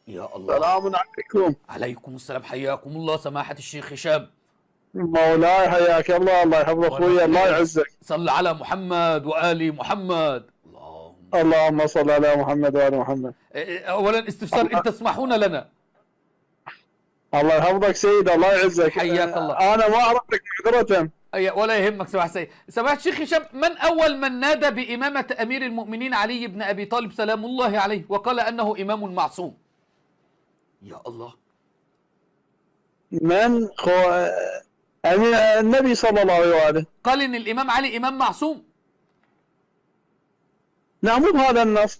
يا الله. سلام عليكم. عليكم السلام، حياكم الله سماحة الشيخ هشام. مولاي حياك الله، الله يحفظ اخوي، الله يعزك. صل على محمد وآل محمد. اللهم صل على محمد وآل محمد. أولا استفسار، إن تسمحون لنا. الله يحفظك سيد، الله يعزك. حياك الله. أنا ما أعرفك معذرة. ولا يهمك سماحة السيد. سماحة الشيخ هشام، من أول من نادى بإمامة أمير المؤمنين علي بن أبي طالب سلام الله عليه وقال أنه إمام معصوم؟ يا الله. من النبي صلى الله عليه وآله قال إن الإمام علي إمام معصوم. لا، مو بهذا النص.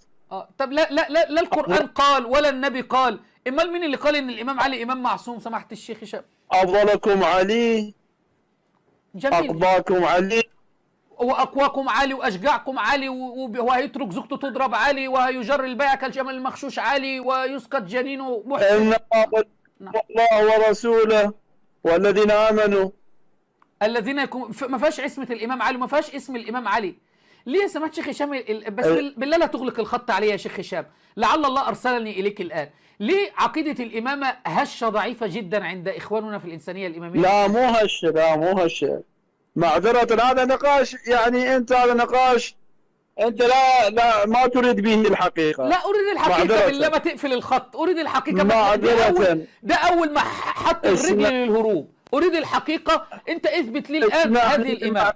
طب لا القرآن قال ولا النبي قال. امال مين اللي قال ان الامام علي امام معصوم سماحة الشيخ هشام؟ افضلكم علي. جميل. اقضاكم علي. واقواكم علي واشجعكم علي، وهيترك زوجته تضرب علي، وهيجر البيع كالجمل المخشوش علي، ويسقط جنينه محسن. ان الله ورسوله والذين امنوا. الذين يكون ما فيهاش اسمة الامام علي وما فيهاش اسم الامام علي. ليه يا سماحة الشيخ هشام؟ بس بالله لا تغلق الخط علي يا شيخ هشام، لعل الله ارسلني اليك الان. ليه عقيدة الامامة هشة ضعيفة جدا عند اخواننا في الانسانية الامامية؟ لا مو هشة، لا مو هشة، معذرة. هذا نقاش، يعني انت هذا نقاش انت لا ما تريد به الحقيقة. لا اريد الحقيقة، بالله ما تقفل الخط. اريد الحقيقة. ده اول ما حط الرجل للهروب. اريد الحقيقة. انت اثبت لي الان هذه الامامة.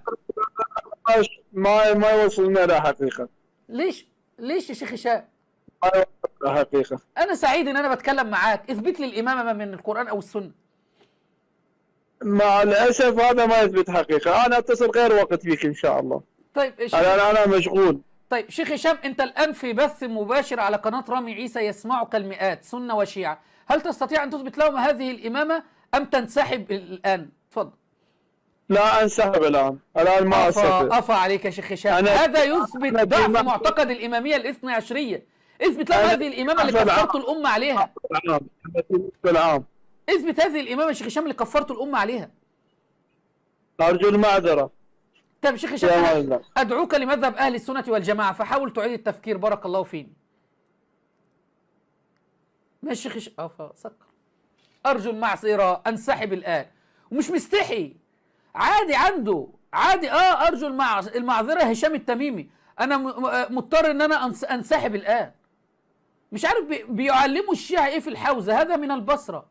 ما يوصلنا الى حقيقة. ليش يا شيخ هشام؟ ما يوصلنا حقيقة. انا سعيد ان انا بتكلم معاك. اثبت لي الامامة من القرآن او السنة. مع الاسف هذا ما يثبت حقيقة. انا اتصل غير وقت بك ان شاء الله. طيب انا مشغول. طيب شيخ هشام، انت الان في بث مباشر على قناة رامي عيسى يسمعك المئات سنة وشيعة. هل تستطيع ان تثبت لهم هذه الامامة ام تنسحب الان؟ تفضل. لا انسحب الان ما استطيع. افا عليك يا شيخ هشام. هذا يثبت ضعف معتقد الامامية الاثنى عشرية. اثبت لهم هذه الامامة اللي كفرت الامة عليها. اثبت هذه الامامة يا شيخ هشام اللي كفرت الامة عليها. ارجو المعذرة. طيب شيخ هشام، ادعوك لمذهب اهل السنة والجماعة، فحاول تعيد التفكير بارك الله فيني. ماشي شيخ هشام. سكر. ارجو المعذرة، انسحب الان. ومش مستحي، عادي عنده، عادي. ارجو المعذرة هشام التميمي. انا مضطر ان انا انسحب الان. مش عارف بيعلموا الشيعة ايه في الحوزة. هذا من البصرة.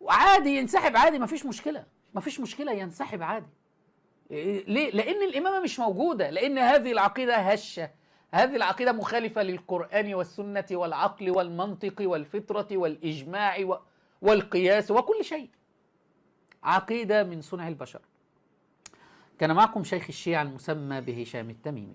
وعادي ينسحب عادي، مفيش مشكلة ينسحب عادي. ليه؟ لأن الإمامة مش موجودة، لأن هذه العقيدة هشة. هذه العقيدة مخالفة للقرآن والسنة والعقل والمنطق والفطرة والإجماع والقياس وكل شيء. عقيدة من صنع البشر. كان معكم شيخ الشيعة المسمى بهشام التميمي.